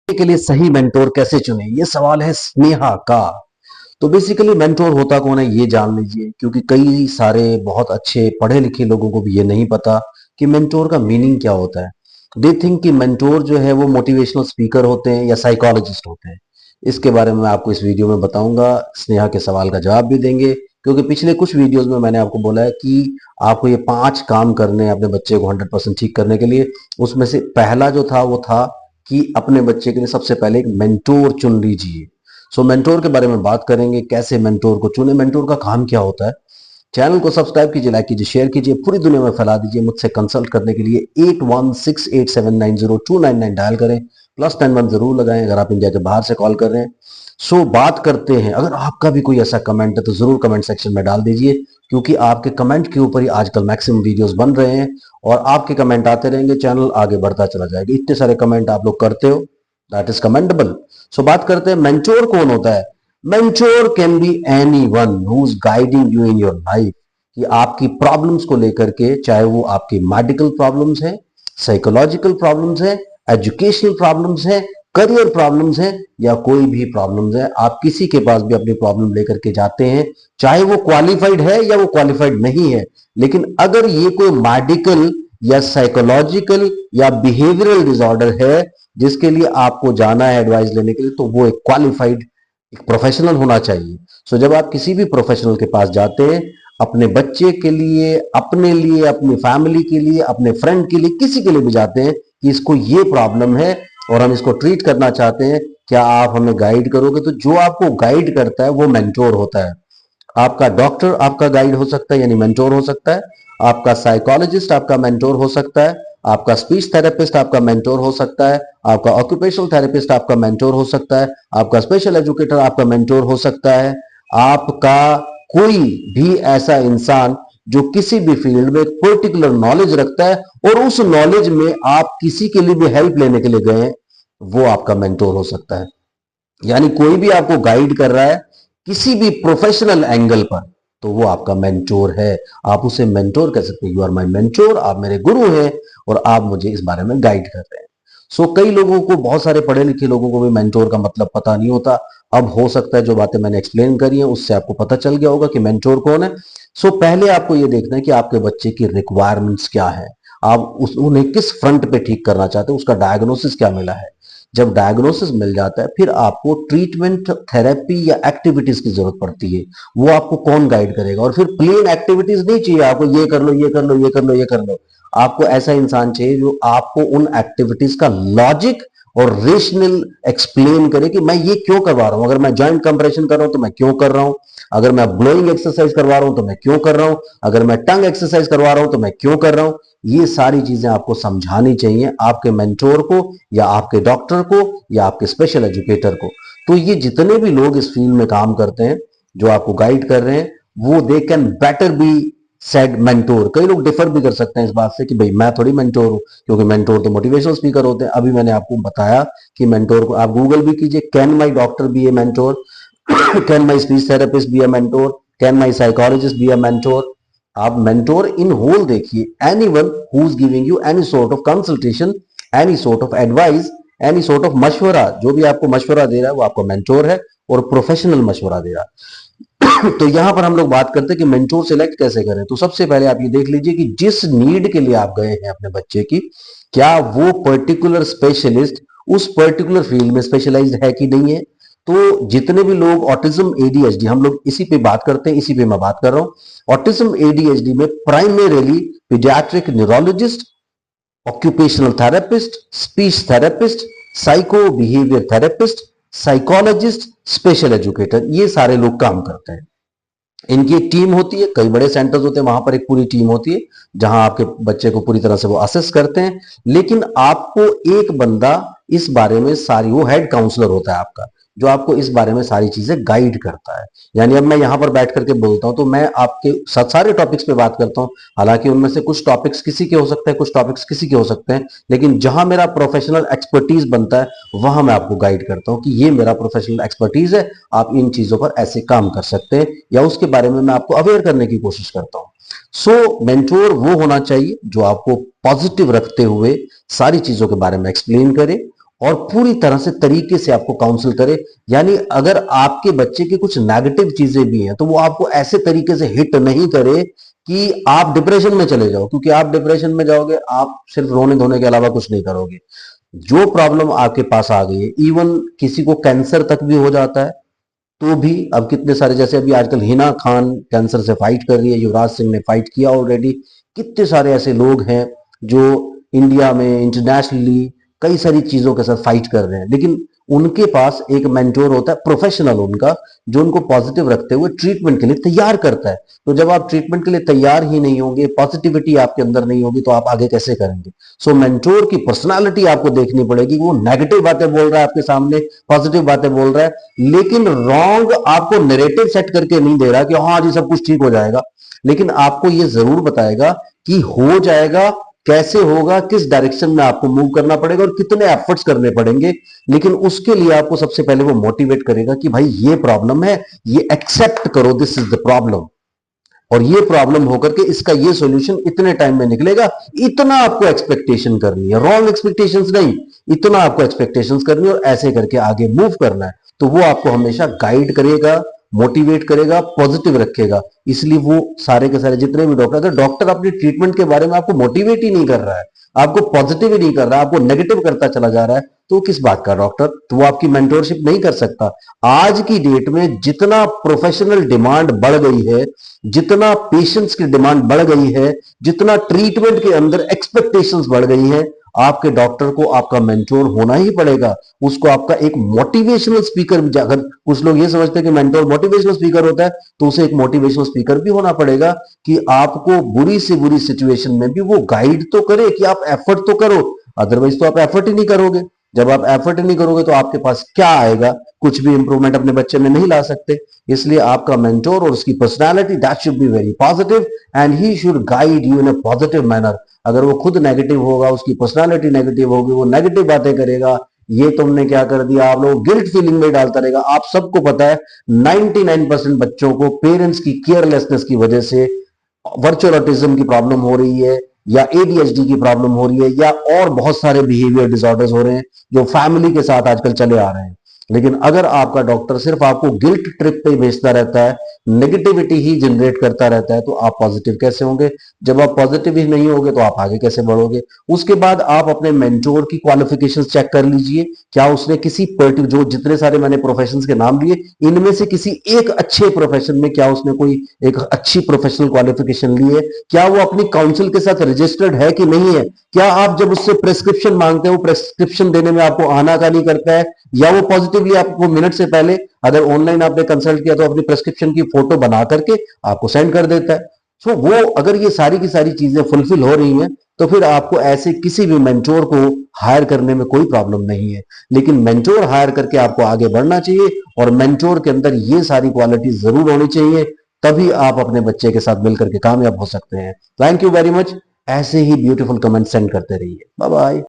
के लिए सही मेंटोर कैसे चुने, ये सवाल है स्नेहा का। तो बेसिकली मेंटोर होता कौन है ये जान लीजिए, क्योंकि कई सारे बहुत अच्छे पढ़े लिखे लोगों को भी ये नहीं पता कि मेंटोर का मीनिंग क्या होता है। दे थिंक कि मेंटोर जो है वो मोटिवेशनल स्पीकर होते हैं या साइकोलॉजिस्ट होते हैं। इसके बारे में मैं आपको इस वीडियो में बताऊंगा, स्नेहा के सवाल का जवाब भी देंगे, क्योंकि पिछले कुछ वीडियोस में मैंने आपको बोला है कि आपको ये 5 काम करने हैं अपने बच्चे को 100% ठीक करने के लिए। उसमें से पहला जो था वो था कि अपने बच्चे के लिए सबसे पहले एक मेंटोर चुन लीजिए। सो मेंटोर के बारे में बात करेंगे, कैसे मेंटोर को चुने, मेंटोर का काम क्या होता है। चैनल को सब्सक्राइब कीजिए, लाइक कीजिए, शेयर कीजिए, पूरी दुनिया में फैला दीजिए। मुझसे कंसल्ट करने के लिए 8168790299 डायल करें, +91 जरूर लगाएं अगर आप इंडिया के बाहर से कॉल कर रहे हैं। सो बात करते हैं, अगर आपका भी कोई ऐसा कमेंट है तो जरूर कमेंट सेक्शन में डाल दीजिए, क्योंकि आपके कमेंट के ऊपर ही आजकल मैक्सिमम वीडियोस बन रहे हैं और आपके कमेंट आते रहेंगे, चैनल आगे बढ़ता चला जाएगा। इतने सारे कमेंट आप लोग करते हो, दैट इज कमेंडेबल। सो बात करते हैं मेंटोर कौन होता है। Mentor can be anyone who is guiding you in your life, कि आपकी प्रॉब्लम्स को लेकर के, चाहे वो आपकी मेडिकल प्रॉब्लम्स है, साइकोलॉजिकल प्रॉब्लम्स है, एजुकेशनल प्रॉब्लम्स है, करियर प्रॉब्लम्स है, या कोई भी प्रॉब्लम्स है, आप किसी के पास भी अपनी प्रॉब्लम लेकर के जाते हैं, चाहे वो क्वालिफाइड है या वो क्वालिफाइड नहीं है। लेकिन अगर ये कोई मेडिकल या साइकोलॉजिकल या बिहेवियरल डिसऑर्डर है जिसके लिए आपको जाना है एडवाइस लेने के लिए, तो वो एक क्वालिफाइड एक प्रोफेशनल होना चाहिए। सो जब आप किसी भी प्रोफेशनल के पास जाते हैं, अपने बच्चे के लिए, अपने लिए, अपनी फैमिली के लिए, अपने फ्रेंड के लिए, किसी के लिए भी जाते हैं कि इसको ये प्रॉब्लम है और हम इसको ट्रीट करना चाहते हैं, क्या आप हमें गाइड करोगे? तो जो आपको गाइड करता है वो मेंटोर होता है। आपका डॉक्टर आपका गाइड हो सकता है, यानी मेंटोर हो सकता है। आपका साइकोलॉजिस्ट आपका मेंटोर हो सकता है। आपका स्पीच थेरेपिस्ट आपका मेंटोर हो सकता है। आपका ऑक्यूपेशनल थेरेपिस्ट आपका मेंटोर हो सकता है। आपका स्पेशल एजुकेटर आपका मेंटोर हो सकता है। आपका कोई भी ऐसा इंसान जो किसी भी फील्ड में एक पर्टिकुलर नॉलेज रखता है और उस नॉलेज में आप किसी के लिए भी हेल्प लेने के लिए गए, वो आपका मेंटोर हो सकता है। यानी कोई भी आपको गाइड कर रहा है किसी भी प्रोफेशनल एंगल पर, तो वो आपका मेंटोर है। आप उसे मेंटोर कह सकते हैं, यू आर माय मेंटोर, आप मेरे गुरु हैं और आप मुझे इस बारे में गाइड कर रहे हैं। सो कई लोगों को, बहुत सारे पढ़े लिखे लोगों को भी मेंटोर का मतलब पता नहीं होता। अब हो सकता है जो बातें मैंने एक्सप्लेन करी है उससे आपको पता चल गया होगा कि मेंटोर कौन है। सो पहले आपको ये देखना है कि आपके बच्चे की रिक्वायरमेंट्स क्या है, आप उन्हें किस फ्रंट पे ठीक करना चाहते हैं, उसका डायग्नोसिस क्या मिला है। जब डायग्नोसिस मिल जाता है, फिर आपको ट्रीटमेंट, थेरेपी या एक्टिविटीज की जरूरत पड़ती है। वो आपको कौन गाइड करेगा? और फिर प्लेन एक्टिविटीज नहीं चाहिए आपको, ये कर लो, ये कर लो, ये कर लो, ये कर लो। आपको ऐसा इंसान चाहिए जो आपको उन एक्टिविटीज का लॉजिक और रेशनल एक्सप्लेन करे कि मैं ये क्यों करवा रहा हूं। अगर मैं जॉइंट कंप्रेशन कर रहा हूं तो मैं क्यों कर रहा हूं, अगर मैं ब्लोइंग एक्सरसाइज करवा रहा हूं तो मैं क्यों कर रहा हूं, अगर मैं टंग एक्सरसाइज करवा रहा हूं तो मैं क्यों कर रहा हूं। ये सारी चीजें आपको समझानी चाहिए आपके मेंटोर को या आपके डॉक्टर को या आपके स्पेशल एजुकेटर को। तो ये जितने भी लोग इस फील्ड में काम करते हैं, जो आपको गाइड कर रहे हैं, वो they can better be said mentor. कई लोग डिफर भी कर सकते हैं इस बात से कि भाई मैं थोड़ी मेंटोर हूं, क्योंकि मेंटोर तो मोटिवेशनल स्पीकर होते हैं। अभी मैंने आपको बताया कि मेंटोर को आप गूगल भी कीजिए, can my doctor be a mentor, can my speech therapist be a mentor, can my psychologist be a mentor. आप मेंटोर इन होल देखिए, anyone who is giving you any sort of consultation, any sort of advice, any sort of मशवरा, जो भी आपको मशवरा दे रहा है वो आपका मेंटोर है और प्रोफेशनल मशवरा दे रहा है। तो यहां पर हम लोग बात करते हैं कि मेंटोर सिलेक्ट कैसे करें। तो सबसे पहले आप ये देख लीजिए कि जिस नीड के लिए आप गए हैं अपने बच्चे की, क्या वो पर्टिकुलर स्पेशलिस्ट उस पर्टिकुलर फील्ड में स्पेशलाइज्ड है कि नहीं है। तो जितने भी लोग ऑटिज्म एडीएचडी, हम लोग इसी पे बात करते हैं, इसी पे मैं बात कर रहा हूं। ऑटिज्म एडीएचडी में primarily paediatric neurologist, occupational therapist, speech therapist, psycho behaviour therapist, psychologist, special educator, ये सारे लोग काम करते हैं। इनकी एक टीम होती है, कई बड़े सेंटर्स होते हैं, वहां पर एक पूरी टीम होती है जहां आपके बच्चे को पूरी तरह से वो असेस करते हैं। लेकिन आपको एक बंदा इस बारे में सारी, वो हेड काउंसलर होता है आपका, जो आपको इस बारे में सारी चीजें गाइड करता है। यानी अब मैं यहां पर बैठ करके बोलता हूं तो मैं आपके साथ सारे टॉपिक्स पे बात करता हूं, हालांकि उनमें से कुछ टॉपिक्स किसी के हो सकते हैं, कुछ टॉपिक्स किसी के हो सकते हैं, लेकिन जहां मेरा प्रोफेशनल एक्सपर्टीज बनता है वहां मैं आपको गाइड करता हूं कि ये मेरा प्रोफेशनल एक्सपर्टीज है, आप इन चीजों पर ऐसे काम कर सकते हैं, या उसके बारे में मैं आपको अवेयर करने की कोशिश करता हूं। सो मेंटोर वो होना चाहिए जो आपको पॉजिटिव रखते हुए सारी चीजों के बारे में एक्सप्लेन करे और पूरी तरह से तरीके से आपको काउंसिल करे। यानी अगर आपके बच्चे की कुछ नेगेटिव चीजें भी हैं तो वो आपको ऐसे तरीके से हिट नहीं करे कि आप डिप्रेशन में चले जाओ, क्योंकि आप डिप्रेशन में जाओगे आप सिर्फ रोने धोने के अलावा कुछ नहीं करोगे। जो प्रॉब्लम आपके पास आ गई है, इवन किसी को कैंसर तक भी हो जाता है तो भी, अब कितने सारे, जैसे अभी आजकल हिना खान कैंसर से फाइट कर रही है, युवराज सिंह ने फाइट किया ऑलरेडी, कितने सारे ऐसे लोग हैं जो इंडिया में इंटरनेशनली कई सारी चीजों के साथ फाइट कर रहे हैं, लेकिन उनके पास एक मेंटोर होता है प्रोफेशनल उनका, जो उनको पॉजिटिव रखते हुए ट्रीटमेंट के लिए तैयार करता है। तो जब आप ट्रीटमेंट के लिए तैयार ही नहीं होंगे, पॉजिटिविटी आपके अंदर नहीं होगी, तो आप आगे कैसे करेंगे। सो मेंटोर की पर्सनालिटी आपको देखनी पड़ेगी। वो नेगेटिव बातें बोल रहा है आपके सामने, पॉजिटिव बातें बोल रहा है, लेकिन रॉन्ग आपको नैरेटिव सेट करके नहीं दे रहा कि हाँ जी सब कुछ ठीक हो जाएगा, लेकिन आपको ये जरूर बताएगा कि हो जाएगा, कैसे होगा, किस डायरेक्शन में आपको मूव करना पड़ेगा और कितने एफर्ट्स करने पड़ेंगे। लेकिन उसके लिए आपको सबसे पहले वो मोटिवेट करेगा कि भाई ये प्रॉब्लम है, ये एक्सेप्ट करो, दिस इज द प्रॉब्लम, और ये प्रॉब्लम होकर के इसका ये सॉल्यूशन इतने टाइम में निकलेगा। इतना आपको एक्सपेक्टेशन करनी है, रॉन्ग एक्सपेक्टेशंस नहीं, इतना आपको एक्सपेक्टेशंस करनी है और ऐसे करके आगे मूव करना है। तो वो आपको हमेशा गाइड करेगा, मोटिवेट करेगा, पॉजिटिव रखेगा। इसलिए वो सारे के सारे जितने भी डॉक्टर, अगर डॉक्टर अपनी ट्रीटमेंट के बारे में आपको मोटिवेट ही नहीं कर रहा है, आपको पॉजिटिव ही नहीं कर रहा है, आपको नेगेटिव करता चला जा रहा है, तो किस बात का डॉक्टर, तो वो आपकी मेंटोरशिप नहीं कर सकता। आज की डेट में जितना प्रोफेशनल डिमांड बढ़ गई है, जितना पेशेंट्स की डिमांड बढ़ गई है, जितना ट्रीटमेंट के अंदर एक्सपेक्टेशंस बढ़ गई है, आपके डॉक्टर को आपका मेंटोर होना ही पड़ेगा। उसको आपका एक मोटिवेशनल स्पीकर, अगर कुछ लोग ये समझते हैं कि मेंटोर मोटिवेशनल स्पीकर होता है, तो उसे एक मोटिवेशनल स्पीकर भी होना पड़ेगा कि आपको बुरी से बुरी सिचुएशन में भी वो गाइड तो करे कि आप एफर्ट तो करो। अदरवाइज तो आप एफर्ट ही नहीं करोगे। जब आप एफर्ट नहीं करोगे तो आपके पास क्या आएगा, कुछ भी इंप्रूवमेंट अपने बच्चे में नहीं ला सकते। इसलिए आपका मेंटोर और उसकी personality that should be very positive and he should guide you in a positive manner. अगर वो खुद नेगेटिव होगा, उसकी पर्सनालिटी नेगेटिव होगी, वो नेगेटिव बातें करेगा, ये तुमने क्या कर दिया, आप लोग गिल्ट फीलिंग में डालता रहेगा। आप सबको पता है 99% बच्चों को पेरेंट्स की केयरलेसनेस की वजह से वर्चुअल ऑटिज्म की प्रॉब्लम हो रही है, या एडीएचडी की प्रॉब्लम हो रही है, या और बहुत सारे बिहेवियर डिसऑर्डर्स हो रहे हैं जो फैमिली के साथ आजकल चले आ रहे हैं। लेकिन अगर आपका डॉक्टर सिर्फ आपको गिल्ट ट्रिप पे भेजता रहता है, नेगेटिविटी ही जनरेट करता रहता है, तो आप पॉजिटिव कैसे होंगे। जब आप पॉजिटिव ही नहीं होगे तो आप आगे कैसे बढ़ोगे। उसके बाद आप अपने मेंटोर की क्वालिफिकेशंस चेक कर लीजिए, क्या उसने किसी पर्टिकुलर, जो जितने सारे मैंने प्रोफेशंस के नाम लिए, इनमें से किसी एक अच्छे प्रोफेशन में क्या उसने कोई एक अच्छी प्रोफेशनल क्वालिफिकेशन ली है, क्या वो अपनी काउंसिल के साथ रजिस्टर्ड है कि नहीं है, क्या आप जब उससे प्रेस्क्रिप्शन मांगते हो प्रेस्क्रिप्शन देने में आपको आनाकानी करता है, या वो पॉजिटिवली आपको मिनट से पहले, अगर ऑनलाइन आपने कंसल्ट किया तो अपनी प्रेस्क्रिप्शन की फोटो बना करके आपको सेंड कर देता है। सो वो अगर ये सारी की सारी चीजें फुलफिल हो रही हैं तो फिर आपको ऐसे किसी भी मेंटोर को हायर करने में कोई प्रॉब्लम नहीं है। लेकिन मेंटोर हायर करके आपको आगे बढ़ना चाहिए और मेंटोर के अंदर ये सारी क्वालिटी जरूर होनी चाहिए, तभी आप अपने बच्चे के साथ मिलकर के कामयाब हो सकते हैं। Thank you very much. ऐसे ही ब्यूटीफुल कमेंट सेंड करते रहिए। Bye bye.